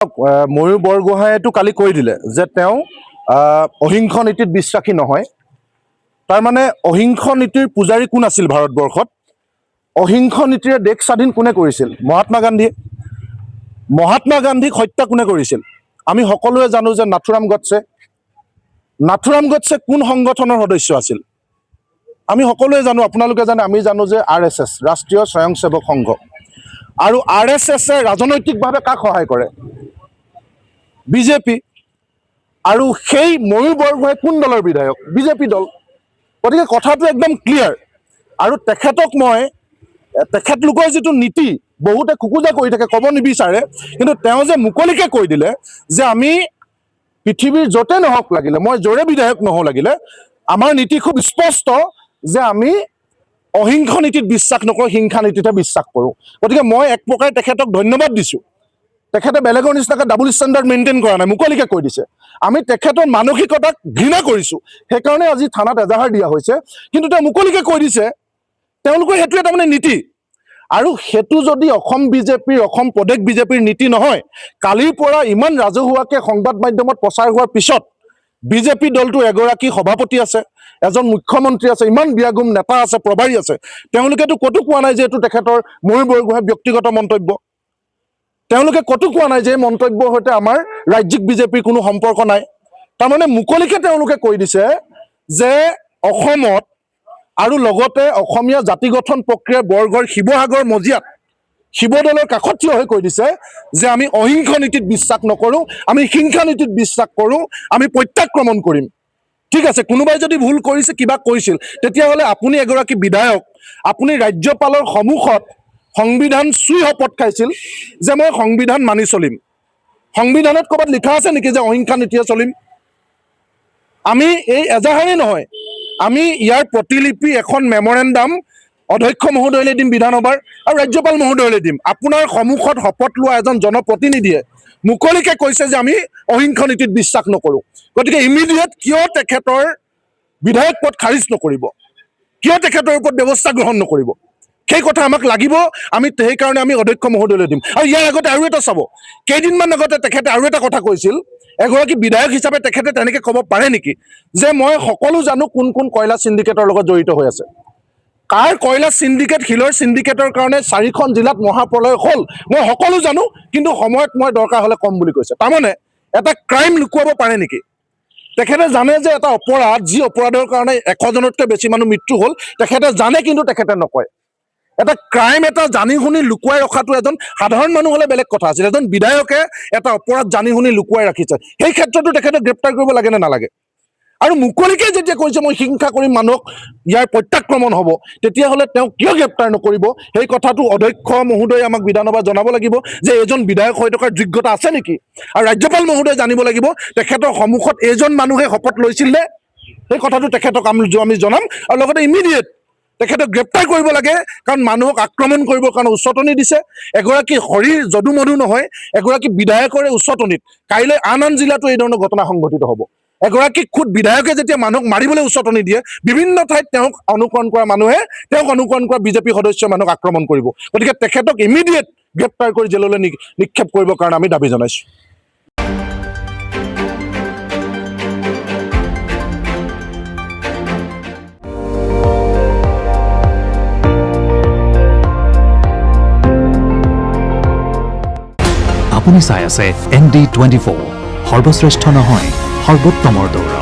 ময়ূৰ বৰগোহাঁইয়েতো কালি কৈ দিলে যে তেওঁ অহিংস নীতিত বিশ্বাসী নহয়। তাৰমানে অহিংস নীতিৰ পূজাৰী কোন আছিল ভাৰতবৰ্ষত? অহিংস নীতিৰে দেশ স্বাধীন কোনে কৰিছিল? মহাত্মা গান্ধীয়ে। মহাত্মা গান্ধীক হত্যা কোনে কৰিছিল? আমি সকলোৱে জানো যে নাথুৰাম গডছে। নাথুৰাম গডছে কোন সংগঠনৰ সদস্য আছিল? আমি সকলোৱে জানো, আপোনালোকে জানে, আমি জানো যে RSS, ৰাষ্ট্ৰীয় স্বয়ংসেৱক সংঘ। আৰু RSSে ৰাজনৈতিকভাৱে কাক সহায় কৰে? বিজেপি। আৰু সেই ময়ূৰ বৰগোহাঁই কোন দলৰ বিধায়ক? বিজেপি দল। গতিকে কথাটো একদম ক্লিয়াৰ। আৰু তেখেতলোকৰ যিটো নীতি, বহুতে খোকোজা কৰি থাকে, ক'ব নিবিচাৰে, কিন্তু তেওঁ যে মুকলিকে কৈ দিলে যে আমি পৃথিৱীৰ য'তে নহওক লাগিলে, মই য'ৰে বিধায়ক নহওঁ লাগিলে, আমাৰ নীতি খুব স্পষ্ট যে আমি অহিংস নীতিত বিশ্বাস নকৰোঁ, হিংসা নীতিতহে বিশ্বাস কৰোঁ। গতিকে মই এক প্ৰকাৰে তেখেতক ধন্যবাদ দিছোঁ। তেখেতে বেলেগৰ নিচিনাকৈ ডাবল ষ্টেণ্ডাৰ্ড মেইনটেইন কৰা নাই, মুকলিকে কৈ দিছে। আমি তেখেতৰ মানসিকতাক ঘৃণা কৰিছোঁ, সেইকাৰণে আজি থানাত এজাহাৰ দিয়া হৈছে। কিন্তু তেওঁ মুকলিকে কৈ দিছে তেওঁলোকৰ সেইটোৱে তাৰমানে নীতি। আৰু সেইটো যদি অসম বিজেপিৰ, অসম প্ৰদেশ বিজেপিৰ নীতি নহয়, কালিৰ পৰা ইমান ৰাজহুৱাকৈ সংবাদ মাধ্যমত প্ৰচাৰ হোৱাৰ পিছত বিজেপি দলটোৰ এগৰাকী সভাপতি আছে, এজন মুখ্যমন্ত্ৰী আছে, ইমান বিয়াগুম নেতা আছে, প্ৰভাৰী আছে, তেওঁলোকেতো ক'তো কোৱা নাই যে এইটো তেখেতৰ ময়ূৰ বৰগোহাঁইৰ ব্যক্তিগত মন্তব্য। তেওঁলোকে ক'তো কোৱা নাই যে এই মন্তব্যৰ সৈতে আমাৰ ৰাজ্যিক বিজেপিৰ কোনো সম্পৰ্ক নাই। তাৰমানে মুকলিকে তেওঁলোকে কৈ দিছে যে অসমত আৰু লগতে অসমীয়া জাতি গঠন প্ৰক্ৰিয়াৰ বৰগড় শিৱসাগৰ মজিয়াত শিৱদৌলৰ কাষত থিয় হৈ কৈ দিছে যে আমি অহিংস নীতিত বিশ্বাস নকৰোঁ, আমি হিংসা নীতিত বিশ্বাস কৰোঁ, আমি প্ৰত্যাক্ৰমণ কৰিম। ঠিক আছে, কোনোবাই যদি ভুল কৰিছে, কিবা কৈছিল, তেতিয়াহ'লে আপুনি এগৰাকী বিধায়ক, আপুনি ৰাজ্যপালৰ সন্মুখত সংবিধান চুই শপত খাইছিল যে মই সংবিধান মানি চলিম। সংবিধানত ক'ৰবাত লিখা আছে নেকি যে অহিংসা নীতিৰে চলিম? আমি এই এজাহাৰেই নহয়, আমি ইয়াৰ প্ৰতিলিপি এখন মেমৰেণ্ডাম অধ্যক্ষ মহোদয়লৈ দিম বিধানসভাৰ, আৰু ৰাজ্যপাল মহোদয়লৈ দিম। আপোনাৰ সন্মুখত শপত লোৱা এজন জনপ্ৰতিনিধিয়ে মুকলিকে কৈছে যে আমি অহিংস নীতিত বিশ্বাস নকৰোঁ। গতিকে ইমিডিয়েট কিয় তেখেতৰ বিধায়ক পদ খাৰিজ নকৰিব? কিয় তেখেতৰ ওপৰত ব্যৱস্থা গ্ৰহণ নকৰিব? সেই কথা আমাক লাগিব। আমি সেইকাৰণে আমি অধ্যক্ষ মহোদয়লৈ দিম। আৰু ইয়াৰ আগতে আৰু এটা চাব, কেইদিনমান আগতে তেখেতে আৰু এটা কথা কৈছিল, এগৰাকী বিধায়ক হিচাপে তেখেতে তেনেকৈ ক'ব পাৰে নেকি যে মই সকলো জানো কোন কোন কয়লা চিণ্ডিকেটৰ লগত জড়িত হৈ আছে? কাৰ কয়লা চিণ্ডিকেট, শিলৰ চিণ্ডিকেটৰ কাৰণে 4খন জিলাত মহাপ্ৰলয় হ'ল মই সকলো জানো, কিন্তু সময়ত মই দৰকাৰ হ'লে কম বুলি কৈছে। তাৰমানে এটা ক্ৰাইম লুকুৱাব পাৰে নেকি? তেখেতে জানে যে এটা অপৰাধ, যি অপৰাধৰ কাৰণে 100জনতকৈ বেছি মানুহ মৃত্যু হ'ল, তেখেতে জানে কিন্তু তেখেতে নকয়। এটা ক্ৰাইম এটা জানি শুনি লুকুৱাই ৰখাটো এজন সাধাৰণ মানুহ হ'লে বেলেগ কথা আছিল, এজন বিধায়কে এটা অপৰাধ জানি শুনি লুকুৱাই ৰাখিছে। সেই ক্ষেত্ৰতো তেখেতক গ্ৰেপ্তাৰ কৰিব লাগে নে নালাগে? আৰু মুকলিকে যেতিয়া কৈছে মই হিংসা কৰিম, মানুহক ইয়াৰ প্ৰত্যাক্ৰমণ হ'ব, তেতিয়াহ'লে তেওঁক কিয় গ্ৰেপ্তাৰ নকৰিব? সেই কথাটো অধ্যক্ষ মহোদয়ে আমাক বিধানসভাত জনাব লাগিব যে এজন বিধায়ক হৈ থকাৰ যোগ্যতা আছে নেকি। আৰু ৰাজ্যপাল মহোদয়ে জানিব লাগিব তেখেতৰ সন্মুখত এইজন মানুহে শপত লৈছিল নে? সেই কথাটো তেখেতক আমি জনাম। আৰু লগতে ইমিডিয়েট তেখেতক গ্ৰেপ্তাৰ কৰিব লাগে, কাৰণ মানুহক আক্ৰমণ কৰিবৰ কাৰণে উচতনি দিছে। এগৰাকী হৰিৰ যদু মধু নহয়, এগৰাকী বিধায়কৰে উচতনিত কাইলৈ আন জিলাতো এই ধৰণৰ ঘটনা সংঘটিত হ'ব। এগৰাকী খুদ বিধায়কে যেতিয়া মানুহক মাৰিবলৈ উচতনি দিয়ে, বিভিন্ন ঠাইত তেওঁক অনুকৰণ কৰা মানুহে, তেওঁক অনুকৰণ কৰা বিজেপি সদস্যই মানুহক আক্ৰমণ কৰিব। গতিকে তেখেতক ইমিডিয়েট গ্ৰেপ্তাৰ কৰি জেললৈ নিক্ষেপ কৰিবৰ কাৰণে আমি দাবী জনাইছোঁ। আপুনি চাই আছে ND24, সৰ্বশ্ৰেষ্ঠ নহয়, সৰ্বোত্তমৰ দৌৰা।